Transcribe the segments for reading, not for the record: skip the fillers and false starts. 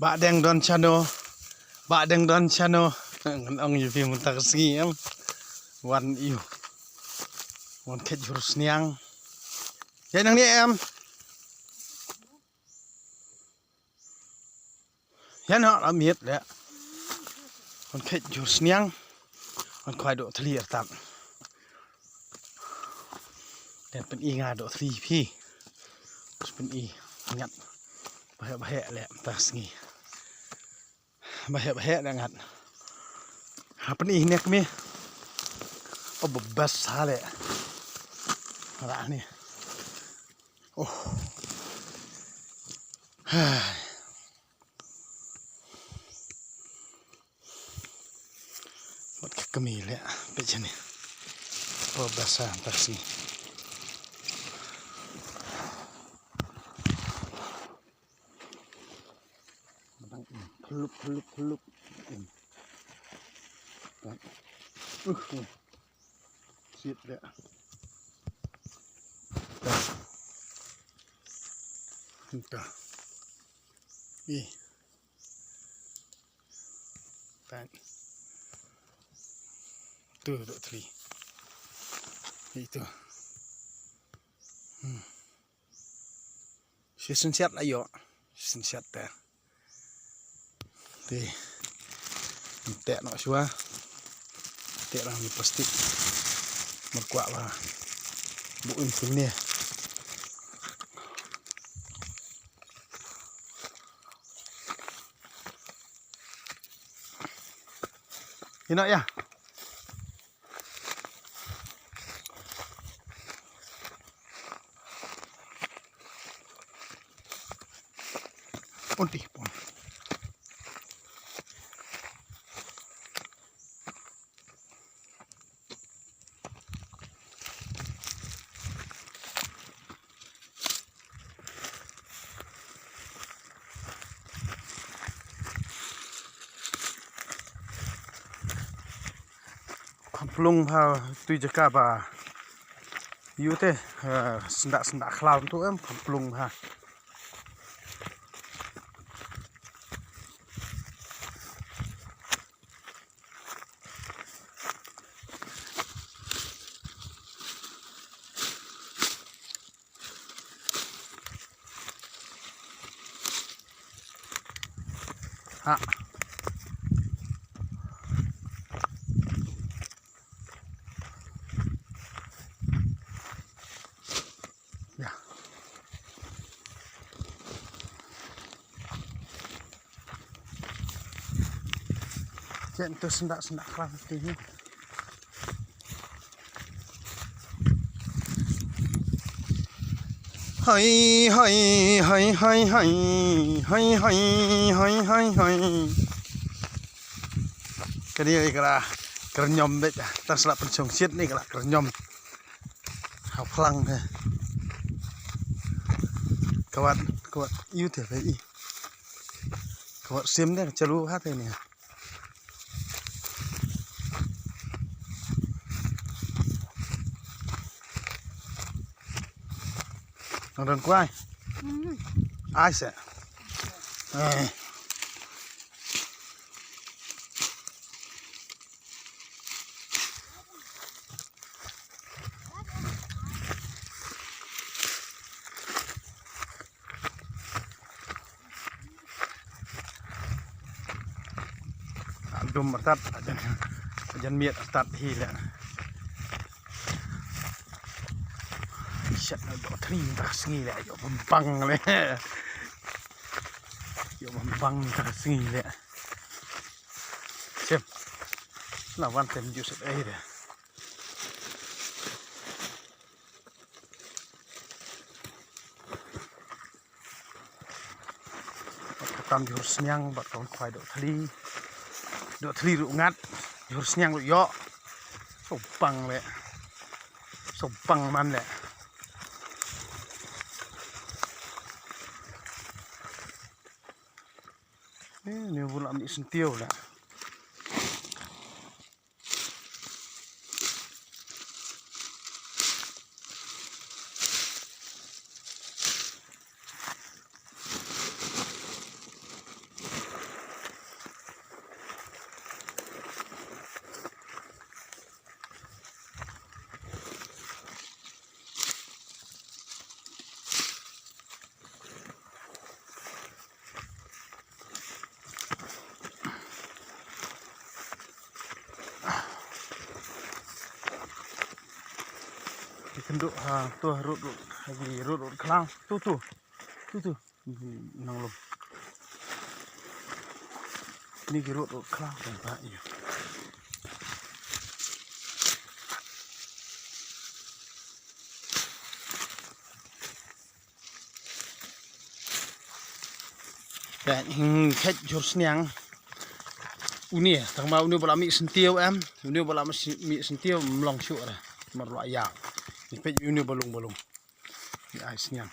Bak deng don chano, bak deng don chano, ngong yu pi muntak sngiem, wan yu, wan ket jurus niang, ya nang ni em, ya nak amit le, wan ket jurus niang, wan kwai do thli tak, dan pen i nga do thli pi, pen i ngat, bahaya le tak sngi. Bahaya dengan apa nih nek mi oh bebas hale lah nih oh buat kemil ya becene oh basah taksi peluk siap ya entah tan tuh dok tri itu sensiat lah yo sensiat teh di tek nak sua tek lah ni plastik merkuat lah bukan sini ini ya Unti pun. Plung ha tui jaka ba yu te sendak cloud tu em plung ha ha ya jen tu sendak cloud tu ni hai hai hai hai hai hai hai hai hai hai cái này là nhom đấy ta sẽ là phần trồng xiết này là nhom học lăng thôi các bạn yêu thể với y các bạn xem đấy cho lũ hát thế này nó đừng quay ai sẽ đùm mà tắt dân miệt tắt thì là nó đổ thri tak sengi le yo bempang le yo bempang tak sengi le xem là van tem jus ai de tam jur senyang bat kawan kwai do thri ru ngat jur senyang ru yo sopang man le nếu vô làm bị sân tiêu là kenduk tuh rut lagi rut kelang tuh nang lom ini rut kelang Pak iya dan khách jurus niang uni ya tang mau uni bola mi sentiau em uni bola mi sentiau melong syuk dah marlo ayam ni pe uni bolong ya ais niang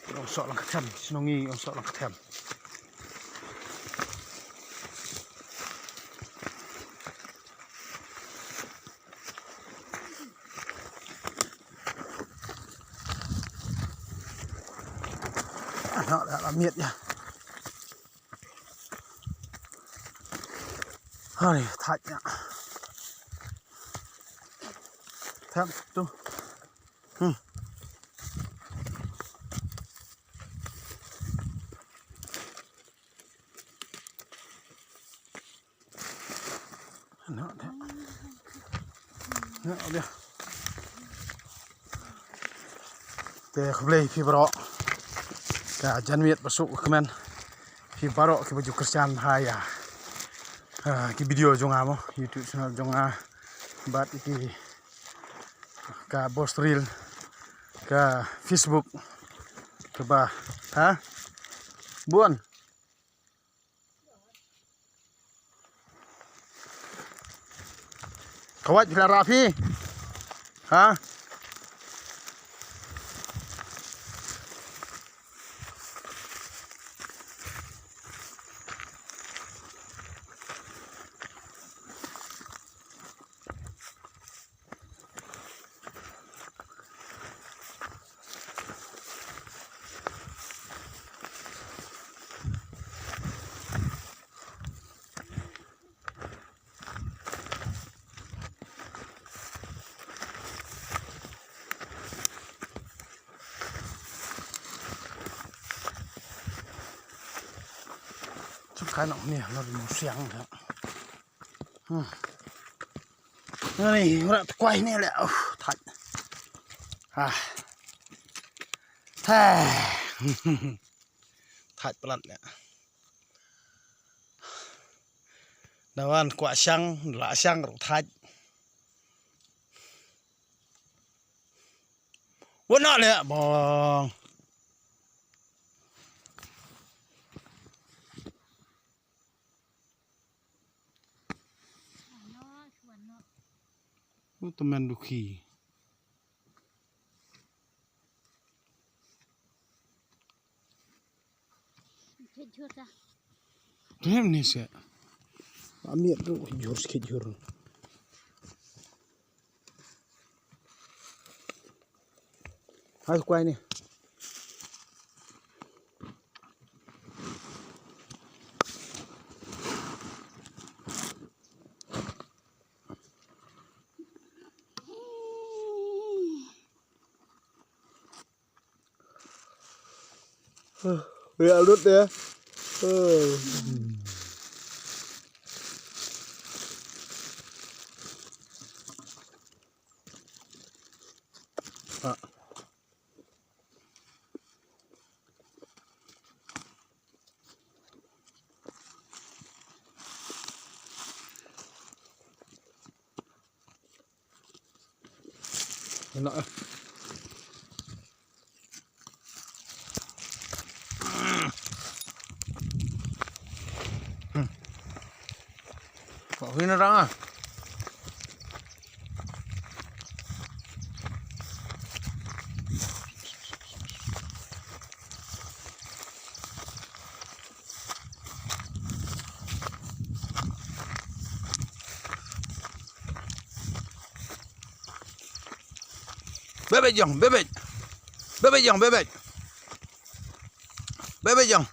orang sok lang ketem senongi orang sok lang ketem anak dah lamiat ya hai thạch thạch tu nó thế nó đi teh beli fibro cả chân miệt masuk kemen fibro ke baju kerjaan haya cái video jonga mo YouTube channel jonga bat iki ka post reel ka Facebook ke ba ha buon kawat bila rapi ha cái nọng nè nó một sáng nữa này nó quay nè lại thật thật bật nè đâu ăn quả xăng lá xăng rồi thật vốn nọ nè bò teman duki Dem ni sih ambil tu jurus kejur hai quay nè lihat ya enak kok ini orang bebek jong bebek jong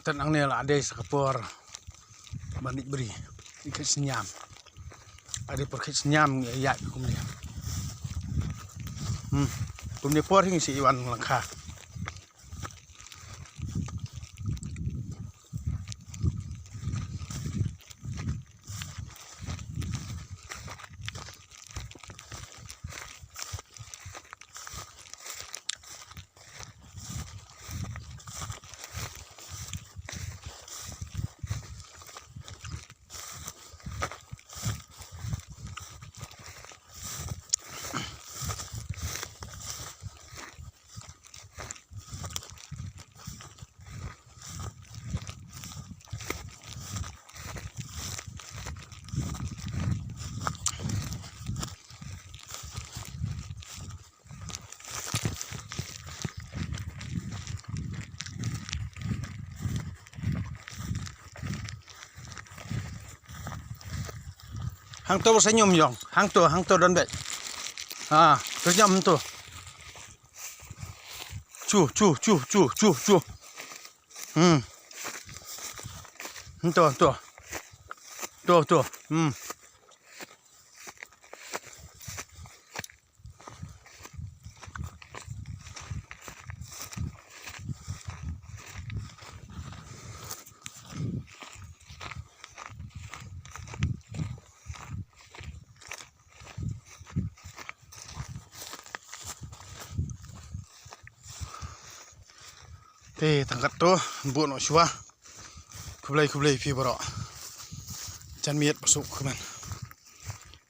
Tan ang nila ada sa kapor banit beri ikat senyam ada perkit senyam ya kumnya kumnya por hing si iwan langka hang to senyum yong hang to dan bet senyum tu cu tu tangkat tu buat nak syuah kublai pi berok jangan miat masuk ke mana